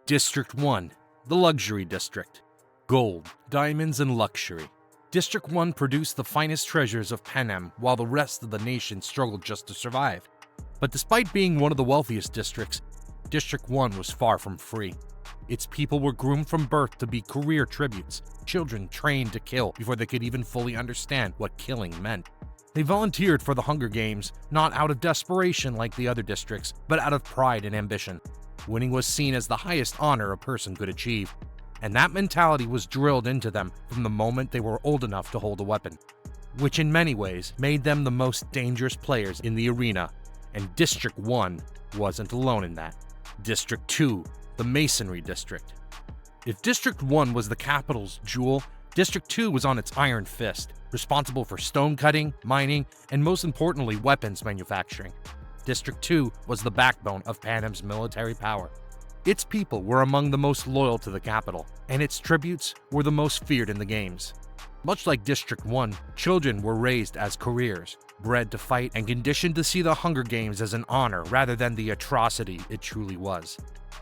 District 1, the Luxury District. Gold, diamonds, and luxury. District 1 produced the finest treasures of Panem while the rest of the nation struggled just to survive. But despite being one of the wealthiest districts, District 1 was far from free. Its people were groomed from birth to be career tributes, children trained to kill before they could even fully understand what killing meant. They volunteered for the Hunger Games, not out of desperation like the other districts, but out of pride and ambition. Winning was seen as the highest honor a person could achieve, and that mentality was drilled into them from the moment they were old enough to hold a weapon, which in many ways made them the most dangerous players in the arena, and District 1 wasn't alone in that. District 2, the Masonry District. If District 1 was the capital's jewel, District 2 was on its iron fist, responsible for stone cutting, mining, and most importantly, weapons manufacturing. District 2 was the backbone of Panem's military power. Its people were among the most loyal to the capital, and its tributes were the most feared in the games. Much like District 1, children were raised as careers, bred to fight, and conditioned to see the Hunger Games as an honor rather than the atrocity it truly was.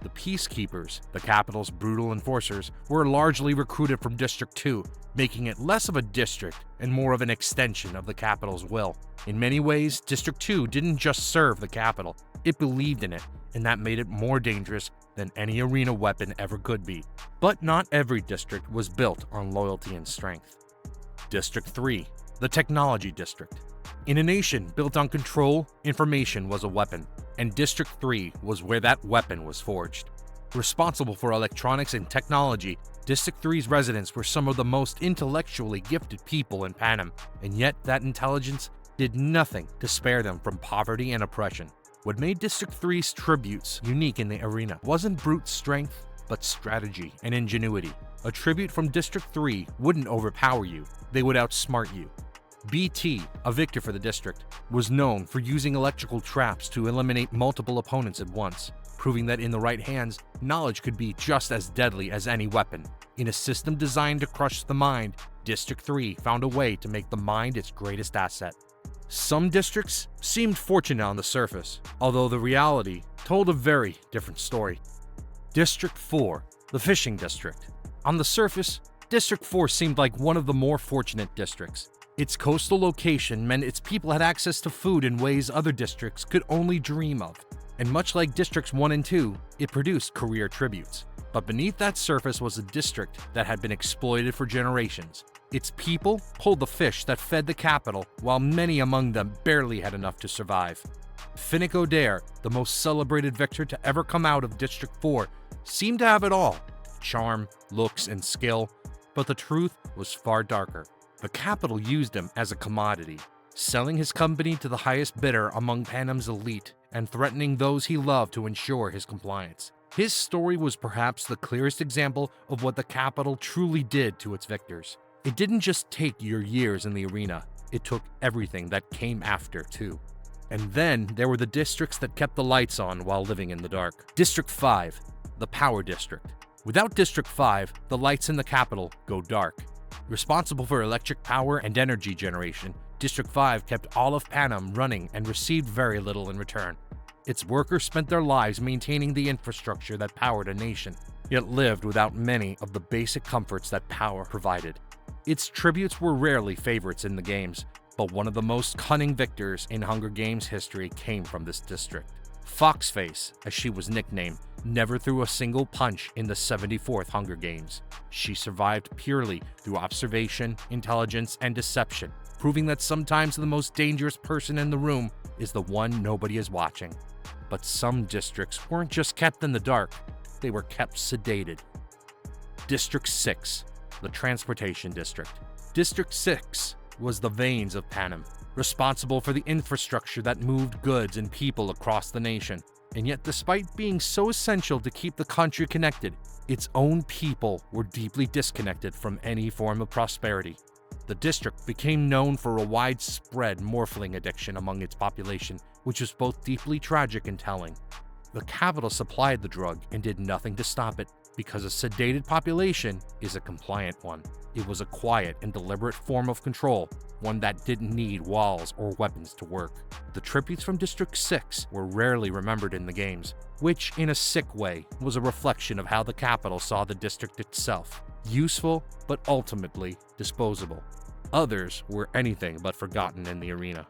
The Peacekeepers, the capital's brutal enforcers, were largely recruited from District 2, making it less of a district and more of an extension of the capital's will. In many ways, District 2 didn't just serve the capital, it believed in it, and that made it more dangerous than any arena weapon ever could be. But not every district was built on loyalty and strength. District 3, the Technology District. In a nation built on control, information was a weapon, and District 3 was where that weapon was forged. Responsible for electronics and technology, District 3's residents were some of the most intellectually gifted people in Panem, and yet that intelligence did nothing to spare them from poverty and oppression. What made District 3's tributes unique in the arena wasn't brute strength, but strategy and ingenuity. A tribute from District 3 wouldn't overpower you, they would outsmart you. BT, a victor for the district, was known for using electrical traps to eliminate multiple opponents at once, proving that in the right hands, knowledge could be just as deadly as any weapon. In a system designed to crush the mind, District 3 found a way to make the mind its greatest asset. Some districts seemed fortunate on the surface, although the reality told a very different story. District 4, the Fishing District. On the surface, District 4 seemed like one of the more fortunate districts. Its coastal location meant its people had access to food in ways other districts could only dream of. And much like Districts 1 and 2, it produced career tributes. But beneath that surface was a district that had been exploited for generations. Its people pulled the fish that fed the capital, while many among them barely had enough to survive. Finnick Odair, the most celebrated victor to ever come out of District 4, seemed to have it all: charm, looks, and skill. But the truth was far darker. The capital used him as a commodity, selling his company to the highest bidder among Panem's elite and threatening those he loved to ensure his compliance. His story was perhaps the clearest example of what the capital truly did to its victors. It didn't just take your years in the arena, it took everything that came after too. And then there were the districts that kept the lights on while living in the dark. District 5, the Power District. Without District 5, the lights in the capital go dark. Responsible for electric power and energy generation, District 5 kept all of Panem running and received very little in return. Its workers spent their lives maintaining the infrastructure that powered a nation, yet lived without many of the basic comforts that power provided. Its tributes were rarely favorites in the games, but one of the most cunning victors in Hunger Games history came from this district. Foxface, as she was nicknamed, never threw a single punch in the 74th Hunger Games. She survived purely through observation, intelligence, and deception, proving that sometimes the most dangerous person in the room is the one nobody is watching. But some districts weren't just kept in the dark, they were kept sedated. District 6, the Transportation District. District 6 was the veins of Panem, responsible for the infrastructure that moved goods and people across the nation. And yet, despite being so essential to keep the country connected, its own people were deeply disconnected from any form of prosperity. The district became known for a widespread morphling addiction among its population, which was both deeply tragic and telling. The capital supplied the drug and did nothing to stop it, because a sedated population is a compliant one. It was a quiet and deliberate form of control, one that didn't need walls or weapons to work. The tributes from District 6 were rarely remembered in the games, which, in a sick way, was a reflection of how the capital saw the district itself. Useful, but ultimately disposable. Others were anything but forgotten in the arena.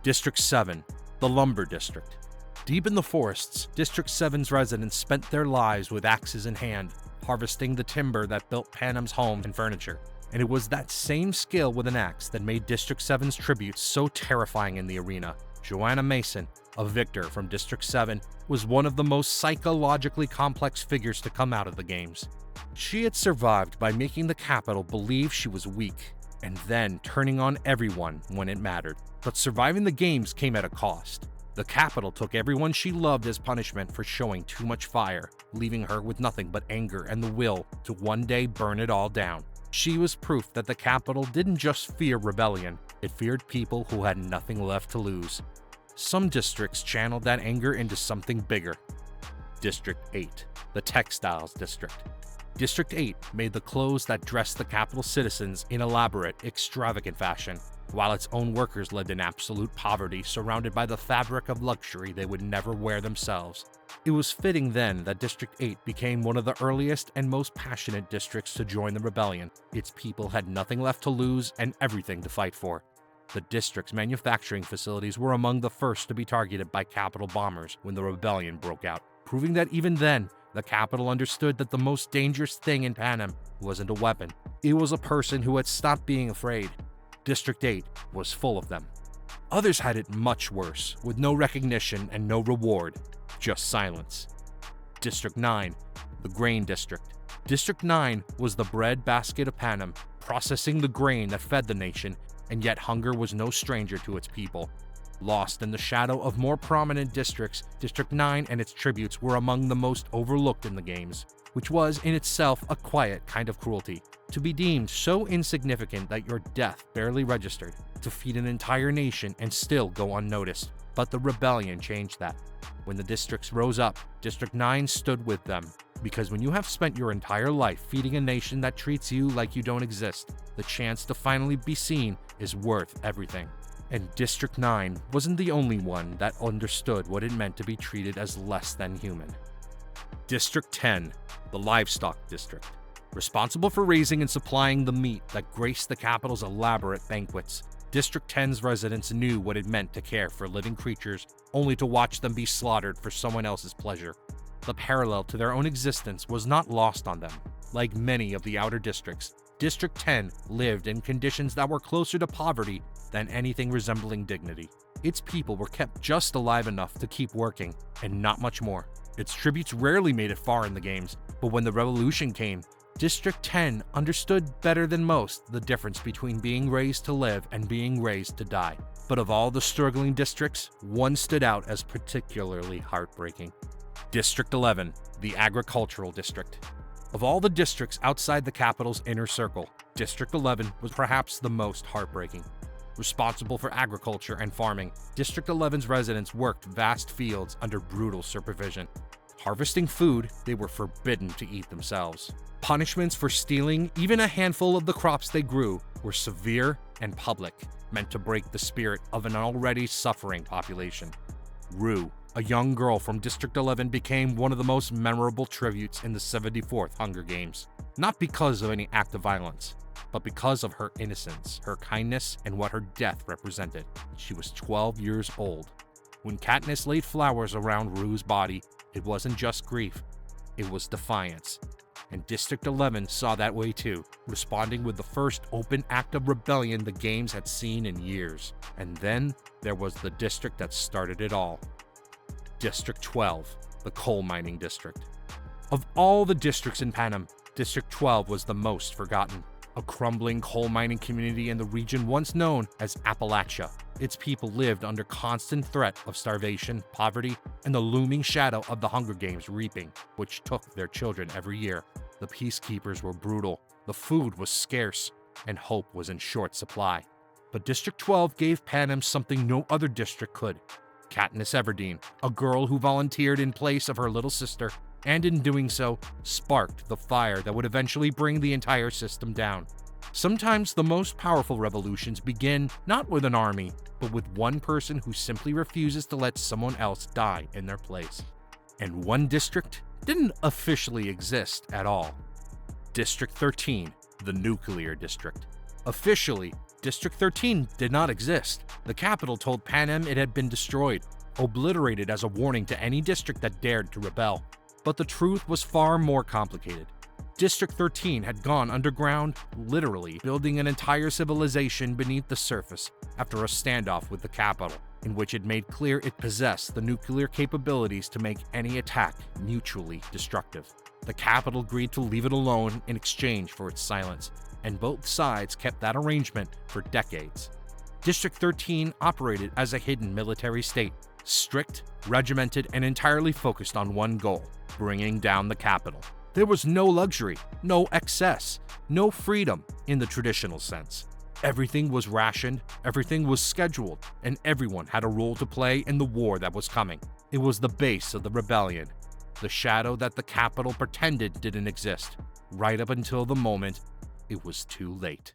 District 7, the Lumber District. Deep in the forests, District 7's residents spent their lives with axes in hand, harvesting the timber that built Panem's home and furniture. And it was that same skill with an axe that made District 7's tributes so terrifying in the arena. Joanna Mason, a victor from District 7, was one of the most psychologically complex figures to come out of the games. She had survived by making the capital believe she was weak, and then turning on everyone when it mattered. But surviving the games came at a cost. The capital took everyone she loved as punishment for showing too much fire, leaving her with nothing but anger and the will to one day burn it all down. She was proof that the capital didn't just fear rebellion, it feared people who had nothing left to lose. Some districts channeled that anger into something bigger. District 8, the Textiles District. District 8 made the clothes that dressed the capital's citizens in elaborate, extravagant fashion, while its own workers lived in absolute poverty, surrounded by the fabric of luxury they would never wear themselves. It was fitting then that District 8 became one of the earliest and most passionate districts to join the rebellion. Its people had nothing left to lose and everything to fight for. The district's manufacturing facilities were among the first to be targeted by capital bombers when the rebellion broke out, proving that even then, the capital understood that the most dangerous thing in Panem wasn't a weapon. It was a person who had stopped being afraid. District 8 was full of them. Others had it much worse, with no recognition and no reward, just silence. District 9, the Grain District. District 9 was the bread basket of Panem, processing the grain that fed the nation, and yet hunger was no stranger to its people. Lost in the shadow of more prominent districts, District 9 and its tributes were among the most overlooked in the games, which was in itself a quiet kind of cruelty. To be deemed so insignificant that your death barely registered, to feed an entire nation and still go unnoticed. But the rebellion changed that. When the districts rose up, District 9 stood with them. Because when you have spent your entire life feeding a nation that treats you like you don't exist, the chance to finally be seen is worth everything. And District 9 wasn't the only one that understood what it meant to be treated as less than human. District 10, the Livestock District. Responsible for raising and supplying the meat that graced the capital's elaborate banquets, District 10's residents knew what it meant to care for living creatures, only to watch them be slaughtered for someone else's pleasure. The parallel to their own existence was not lost on them. Like many of the outer districts, District 10 lived in conditions that were closer to poverty than anything resembling dignity. Its people were kept just alive enough to keep working, and not much more. Its tributes rarely made it far in the games, but when the revolution came, District 10 understood better than most the difference between being raised to live and being raised to die. But of all the struggling districts, one stood out as particularly heartbreaking. District 11, the Agricultural District. Of all the districts outside the capital's inner circle, District 11 was perhaps the most heartbreaking. Responsible for agriculture and farming, District 11's residents worked vast fields under brutal supervision. Harvesting food they were forbidden to eat themselves. Punishments for stealing even a handful of the crops they grew were severe and public, meant to break the spirit of an already suffering population. Rue, a young girl from District 11, became one of the most memorable tributes in the 74th Hunger Games. Not because of any act of violence, but because of her innocence, her kindness, and what her death represented. She was 12 years old. When Katniss laid flowers around Rue's body, it wasn't just grief, it was defiance. And District 11 saw that way too, responding with the first open act of rebellion the games had seen in years. And then there was the district that started it all. District 12, the Coal Mining District. Of all the districts in Panem, District 12 was the most forgotten. A crumbling coal mining community in the region once known as Appalachia. Its people lived under constant threat of starvation, poverty, and the looming shadow of the Hunger Games reaping, which took their children every year. The peacekeepers were brutal, the food was scarce, and hope was in short supply. But District 12 gave Panem something no other district could. Katniss Everdeen, a girl who volunteered in place of her little sister, and in doing so, sparked the fire that would eventually bring the entire system down. Sometimes the most powerful revolutions begin not with an army, but with one person who simply refuses to let someone else die in their place. And one district didn't officially exist at all. District 13, the Nuclear District. Officially, District 13 did not exist. The capital told Panem it had been destroyed, obliterated as a warning to any district that dared to rebel. But the truth was far more complicated. District 13 had gone underground, literally building an entire civilization beneath the surface after a standoff with the capital, in which it made clear it possessed the nuclear capabilities to make any attack mutually destructive. The capital agreed to leave it alone in exchange for its silence, and both sides kept that arrangement for decades. District 13 operated as a hidden military state, strict, regimented, and entirely focused on one goal: bringing down the capital. There was no luxury, no excess, no freedom in the traditional sense. Everything was rationed, everything was scheduled, and everyone had a role to play in the war that was coming. It was the base of the rebellion, the shadow that the capital pretended didn't exist, right up until the moment it was too late.